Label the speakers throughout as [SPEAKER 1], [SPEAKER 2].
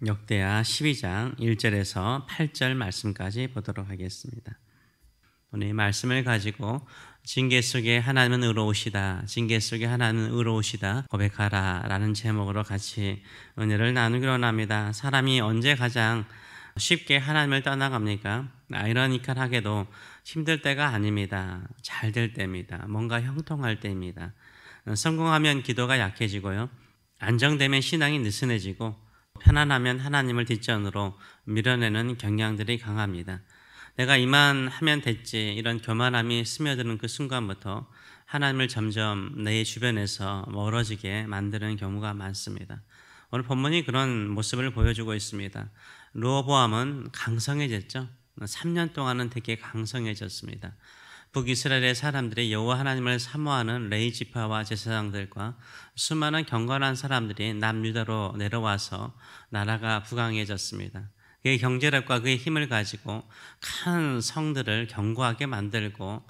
[SPEAKER 1] 역대하 12장 1절에서 8절 말씀까지 보도록 하겠습니다. 오늘 이 말씀을 가지고 징계 속에 하나님은 의로우시다, 징계 속에 하나님은 의로우시다 고백하라 라는 제목으로 같이 은혜를 나누기로 합니다. 사람이 언제 가장 쉽게 하나님을 떠나갑니까? 아이러니컬하게도 힘들 때가 아닙니다. 잘 될 때입니다. 뭔가 형통할 때입니다. 성공하면 기도가 약해지고요, 안정되면 신앙이 느슨해지고, 편안하면 하나님을 뒷전으로 밀어내는 경향들이 강합니다. 내가 이만 하면 됐지, 이런 교만함이 스며드는 그 순간부터 하나님을 점점 내 주변에서 멀어지게 만드는 경우가 많습니다. 오늘 본문이 그런 모습을 보여주고 있습니다. 르호보암은 강성해졌죠. 3년 동안은 되게 강성해졌습니다. 북이스라엘의 사람들이 여호와 하나님을 사모하는 레위 지파와 제사장들과 수많은 경건한 사람들이 남유다로 내려와서 나라가 부강해졌습니다. 그의 경제력과 그의 힘을 가지고 큰 성들을 견고하게 만들고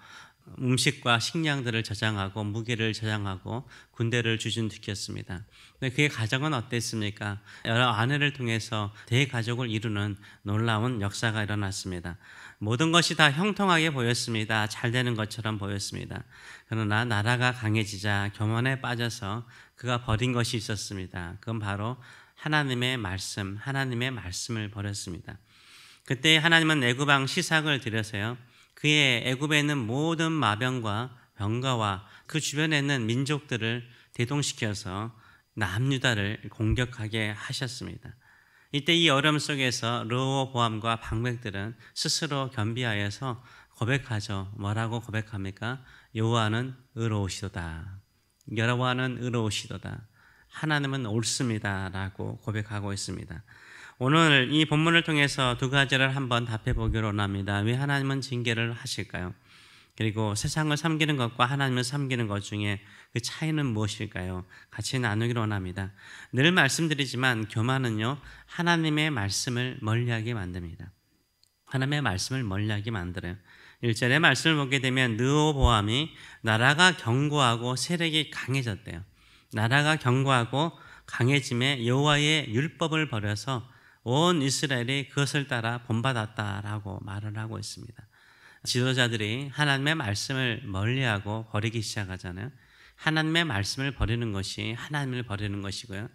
[SPEAKER 1] 음식과 식량들을 저장하고 무기를 저장하고 군대를 주둔시켰습니다. 근데 그의 가정은 어땠습니까? 여러 아내를 통해서 대가족을 이루는 놀라운 역사가 일어났습니다. 모든 것이 다 형통하게 보였습니다. 잘 되는 것처럼 보였습니다. 그러나 나라가 강해지자 교만에 빠져서 그가 버린 것이 있었습니다. 그건 바로 하나님의 말씀을 버렸습니다. 그때 하나님은 애굽 왕 시삭을 들여서요, 그의 애굽에 있는 모든 마병과 병거와 그 주변에 있는 민족들을 대동시켜서 남유다를 공격하게 하셨습니다. 이때 이 어려움 속에서 르호보암과 방백들은 스스로 겸비하여서 고백하죠. 뭐라고 고백합니까? 여호와는 의로우시도다. 여호와는 의로우시도다. 하나님은 옳습니다 라고 고백하고 있습니다. 오늘 이 본문을 통해서 두 가지를 한번 답해 보기로 합니다. 왜 하나님은 징계를 하실까요? 그리고 세상을 섬기는 것과 하나님을 섬기는 것 중에 그 차이는 무엇일까요? 같이 나누기로 합니다. 늘 말씀드리지만 교만은요, 하나님의 말씀을 멀리하게 만듭니다. 하나님의 말씀을 멀리하게 만들어요. 1절의 말씀을 보게 되면 르호보암이 나라가 견고하고 세력이 강해졌대요. 나라가 견고하고 강해짐에 여호와의 율법을 버려서 온 이스라엘이 그것을 따라 본받았다라고 말을 하고 있습니다. 지도자들이 하나님의 말씀을 멀리하고 버리기 시작하잖아요. 하나님의 말씀을 버리는 것이 하나님을 버리는 것이고요,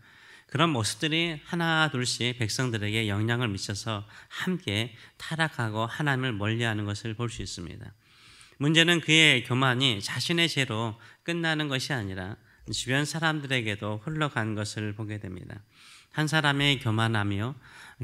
[SPEAKER 1] 그런 모습들이 하나 둘씩 백성들에게 영향을 미쳐서 함께 타락하고 하나님을 멀리하는 것을 볼 수 있습니다. 문제는 그의 교만이 자신의 죄로 끝나는 것이 아니라 주변 사람들에게도 흘러간 것을 보게 됩니다. 한 사람의 교만함이요,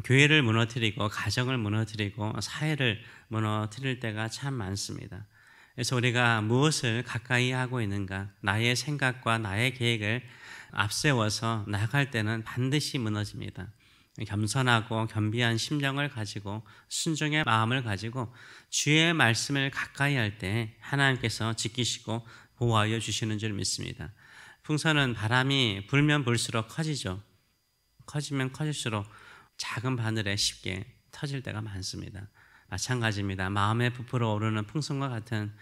[SPEAKER 1] 교회를 무너뜨리고 가정을 무너뜨리고 사회를 무너뜨릴 때가 참 많습니다. 그래서 우리가 무엇을 가까이 하고 있는가, 나의 생각과 나의 계획을 앞세워서 나아갈 때는 반드시 무너집니다. 겸손하고 겸비한 심령을 가지고 순종의 마음을 가지고 주의 말씀을 가까이 할 때 하나님께서 지키시고 보호하여 주시는 줄 믿습니다. 풍선은 바람이 불면 불수록 커지죠. 커지면 커질수록 작은 바늘에 쉽게 터질 때가 많습니다. 마찬가지입니다. 마음에 부풀어 오르는 풍선과 같은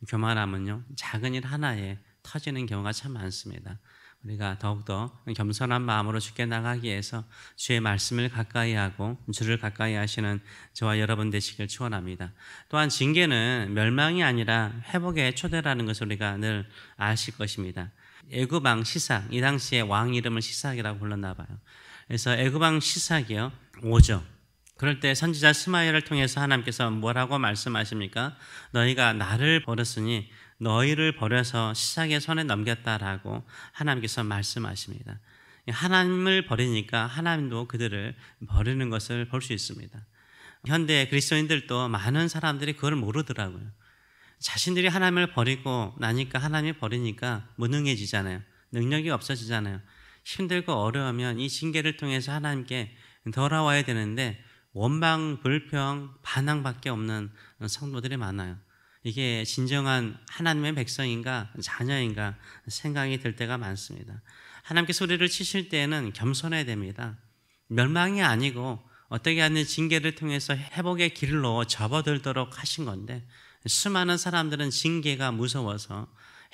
[SPEAKER 1] 교만함은요, 작은 일 하나에 터지는 경우가 참 많습니다. 우리가 더욱더 겸손한 마음으로 주께 나가기 위해서 주의 말씀을 가까이 하고 주를 가까이 하시는 저와 여러분 되시길 축원합니다. 또한 징계는 멸망이 아니라 회복의 초대라는 것을 우리가 늘 아실 것입니다. 애굽 왕 시삭, 이 당시에 왕 이름을 시삭이라고 불렀나 봐요. 그래서 애굽 왕 시삭이요 오죠. 그럴 때 선지자 스마야를 통해서 하나님께서 뭐라고 말씀하십니까? 너희가 나를 버렸으니 너희를 버려서 시삭의 손에 넘겼다라고 하나님께서 말씀하십니다. 하나님을 버리니까 하나님도 그들을 버리는 것을 볼 수 있습니다. 현대 그리스도인들도 많은 사람들이 그걸 모르더라고요. 자신들이 하나님을 버리고 나니까, 하나님이 버리니까 무능해지잖아요. 능력이 없어지잖아요. 힘들고 어려우면 이 징계를 통해서 하나님께 돌아와야 되는데 원망, 불평, 반항밖에 없는 성도들이 많아요. 이게 진정한 하나님의 백성인가 자녀인가 생각이 들 때가 많습니다. 하나님께 소리를 치실 때에는 겸손해야 됩니다. 멸망이 아니고 어떻게 하는 징계를 통해서 회복의 길로 접어들도록 하신 건데, 수많은 사람들은 징계가 무서워서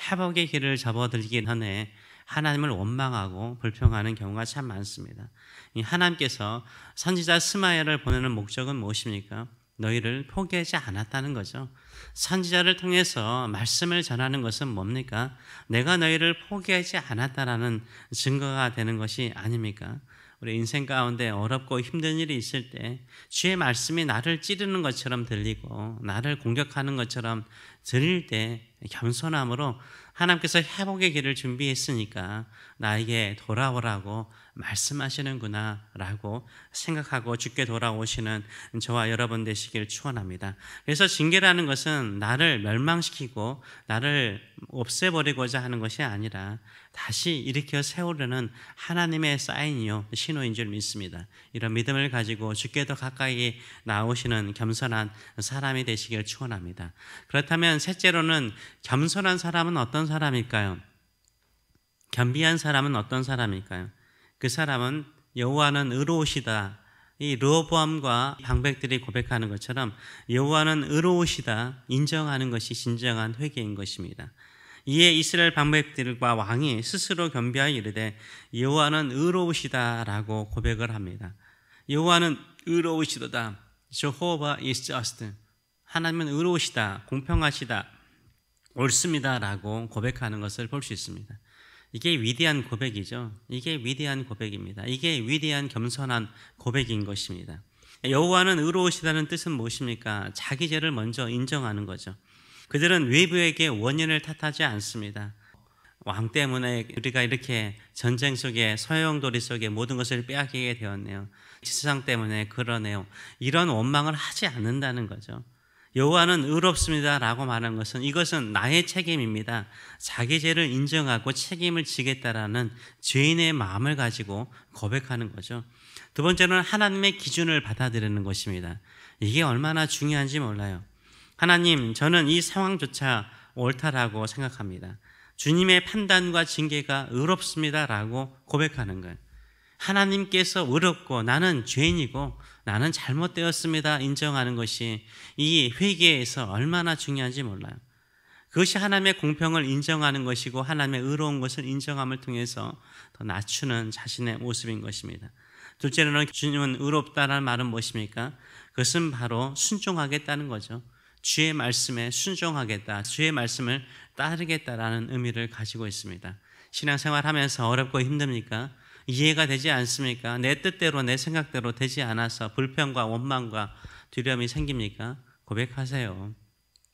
[SPEAKER 1] 회복의 길을 접어들기 전에 하나님을 원망하고 불평하는 경우가 참 많습니다. 이 하나님께서 선지자 스마야를 보내는 목적은 무엇입니까? 너희를 포기하지 않았다는 거죠. 선지자를 통해서 말씀을 전하는 것은 뭡니까? 내가 너희를 포기하지 않았다라는 증거가 되는 것이 아닙니까? 우리 인생 가운데 어렵고 힘든 일이 있을 때 주의 말씀이 나를 찌르는 것처럼 들리고 나를 공격하는 것처럼 들릴 때 겸손함으로 하나님께서 회복의 길을 준비했으니까 나에게 돌아오라고 말씀하시는구나 라고 생각하고 주께 돌아오시는 저와 여러분 되시길 축원합니다. 그래서 징계라는 것은 나를 멸망시키고 나를 없애버리고자 하는 것이 아니라 다시 일으켜 세우려는 하나님의 사인이요 신호인 줄 믿습니다. 이런 믿음을 가지고 주께 더 가까이 나오시는 겸손한 사람이 되시길 축원합니다. 그렇다면 셋째로는 겸손한 사람은 어떤 사람일까요? 겸비한 사람은 어떤 사람일까요? 그 사람은 여호와는 의로우시다. 이 르호보암과 방백들이 고백하는 것처럼 여호와는 의로우시다 인정하는 것이 진정한 회개인 것입니다. 이에 이스라엘 방백들과 왕이 스스로 겸비하여 이르되 여호와는 의로우시다라고 고백을 합니다. 여호와는 의로우시도다. Jehovah is just. 하나님은 의로우시다, 공평하시다, 옳습니다라고 고백하는 것을 볼 수 있습니다. 이게 위대한 고백이죠. 이게 위대한 고백입니다. 이게 위대한 겸손한 고백인 것입니다. 여호와는 의로우시다는 뜻은 무엇입니까? 자기 죄를 먼저 인정하는 거죠. 그들은 외부에게 원인을 탓하지 않습니다. 왕 때문에 우리가 이렇게 전쟁 속에 소용돌이 속에 모든 것을 빼앗기게 되었네요. 세상 때문에 그러네요. 이런 원망을 하지 않는다는 거죠. 여호와는 의롭습니다라고 말하는 것은 이것은 나의 책임입니다. 자기 죄를 인정하고 책임을 지겠다라는 죄인의 마음을 가지고 고백하는 거죠. 두 번째는 하나님의 기준을 받아들이는 것입니다. 이게 얼마나 중요한지 몰라요. 하나님, 저는 이 상황조차 옳다라고 생각합니다. 주님의 판단과 징계가 의롭습니다라고 고백하는 거예요. 하나님께서 의롭고 나는 죄인이고 나는 잘못되었습니다 인정하는 것이 이 회개에서 얼마나 중요한지 몰라요. 그것이 하나님의 공평을 인정하는 것이고 하나님의 의로운 것을 인정함을 통해서 더 낮추는 자신의 모습인 것입니다. 둘째로는 주님은 의롭다라는 말은 무엇입니까? 그것은 바로 순종하겠다는 거죠. 주의 말씀에 순종하겠다, 주의 말씀을 따르겠다라는 의미를 가지고 있습니다. 신앙생활하면서 어렵고 힘듭니까? 이해가 되지 않습니까? 내 뜻대로 내 생각대로 되지 않아서 불평과 원망과 두려움이 생깁니까? 고백하세요.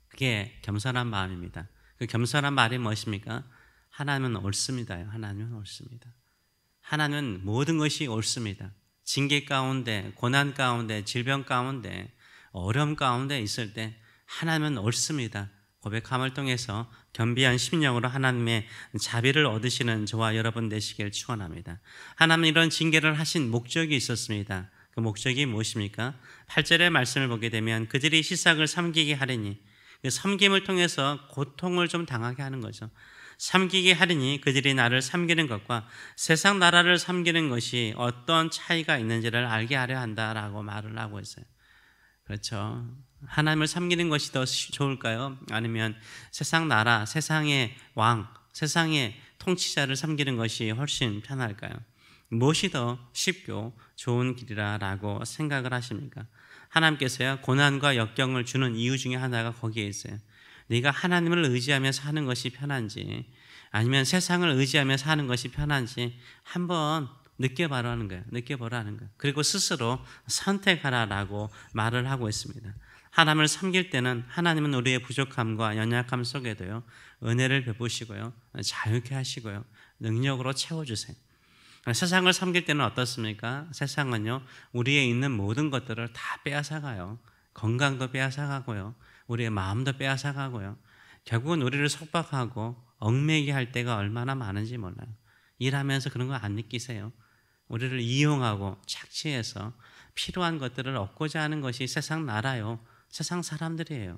[SPEAKER 1] 그게 겸손한 마음입니다. 그 겸손한 말이 무엇입니까? 하나님은 옳습니다요. 하나님은 옳습니다. 하나님은 모든 것이 옳습니다. 징계 가운데, 고난 가운데, 질병 가운데, 어려움 가운데 있을 때 하나님은 옳습니다. 고백함을 통해서 겸비한 심령으로 하나님의 자비를 얻으시는 저와 여러분 되시길 축원합니다. 하나님은 이런 징계를 하신 목적이 있었습니다. 그 목적이 무엇입니까? 8절의 말씀을 보게 되면 그들이 시삭을 섬기게 하리니, 그 섬김을 통해서 고통을 좀 당하게 하는 거죠. 섬기게 하리니 그들이 나를 섬기는 것과 세상 나라를 섬기는 것이 어떤 차이가 있는지를 알게 하려 한다라고 말을 하고 있어요. 그렇죠. 하나님을 섬기는 것이 더 좋을까요? 아니면 세상 나라, 세상의 왕, 세상의 통치자를 섬기는 것이 훨씬 편할까요? 무엇이 더 쉽고 좋은 길이라고 생각을 하십니까? 하나님께서요, 고난과 역경을 주는 이유 중에 하나가 거기에 있어요. 네가 하나님을 의지하며 사는 것이 편한지 아니면 세상을 의지하며 사는 것이 편한지 한번 느껴보라는 거예요. 느껴보라는 거예요. 그리고 스스로 선택하라라고 말을 하고 있습니다. 하나님을 섬길 때는 하나님은 우리의 부족함과 연약함 속에도요, 은혜를 베푸시고요, 자유케 하시고요, 능력으로 채워주세요. 세상을 섬길 때는 어떻습니까? 세상은요, 우리의 있는 모든 것들을 다 빼앗아가요. 건강도 빼앗아가고요, 우리의 마음도 빼앗아가고요, 결국은 우리를 속박하고 얽매이게 할 때가 얼마나 많은지 몰라요. 일하면서 그런 거 안 느끼세요? 우리를 이용하고 착취해서 필요한 것들을 얻고자 하는 것이 세상 나라요, 세상 사람들이에요.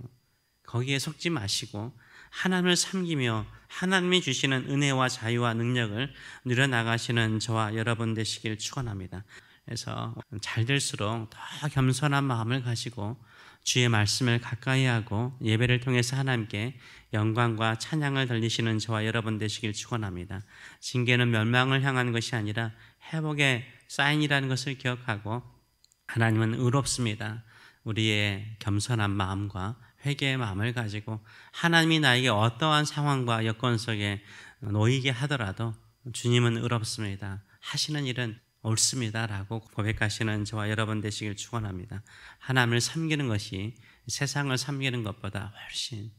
[SPEAKER 1] 거기에 속지 마시고 하나님을 섬기며 하나님이 주시는 은혜와 자유와 능력을 누려나가시는 저와 여러분 되시길 축원합니다. 해서 잘 될수록 더 겸손한 마음을 가지고 주의 말씀을 가까이 하고 예배를 통해서 하나님께 영광과 찬양을 돌리시는 저와 여러분 되시길 축원합니다. 징계는 멸망을 향한 것이 아니라 회복의 사인이라는 것을 기억하고 하나님은 의롭습니다. 우리의 겸손한 마음과 회개의 마음을 가지고 하나님이 나에게 어떠한 상황과 여건 속에 놓이게 하더라도 주님은 의롭습니다. 하시는 일은 옳습니다 라고 고백하시는 저와 여러분 되시길 축원합니다. 하나님을 섬기는 것이 세상을 섬기는 것보다 훨씬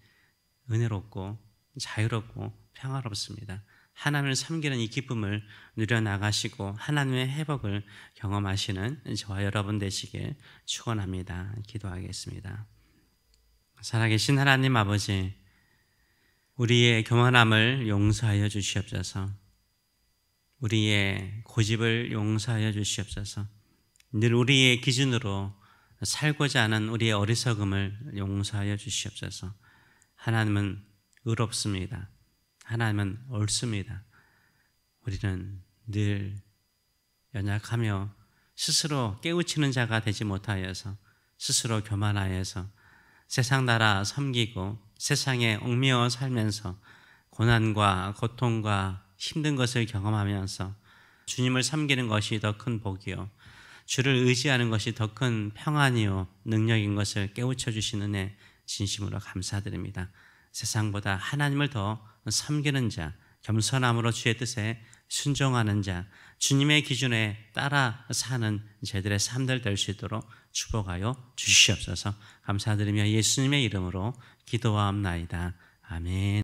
[SPEAKER 1] 은혜롭고 자유롭고 평화롭습니다. 하나님을 섬기는 이 기쁨을 누려나가시고 하나님의 회복을 경험하시는 저와 여러분 되시길 축원합니다. 기도하겠습니다. 살아계신 하나님 아버지, 우리의 교만함을 용서하여 주시옵소서. 우리의 고집을 용서하여 주시옵소서. 늘 우리의 기준으로 살고자 하는 우리의 어리석음을 용서하여 주시옵소서. 하나님은 의롭습니다. 하나님은 옳습니다. 우리는 늘 연약하며 스스로 깨우치는 자가 되지 못하여서 스스로 교만하여서 세상 나라 섬기고 세상에 얽매여 살면서 고난과 고통과 힘든 것을 경험하면서 주님을 섬기는 것이 더 큰 복이요 주를 의지하는 것이 더 큰 평안이요 능력인 것을 깨우쳐 주신 은혜 진심으로 감사드립니다. 세상보다 하나님을 더 섬기는 자, 겸손함으로 주의 뜻에 순종하는 자, 주님의 기준에 따라 사는 저희들의 삶들 될 수 있도록 축복하여 주시옵소서. 감사드리며 예수님의 이름으로 기도하옵나이다. 아멘.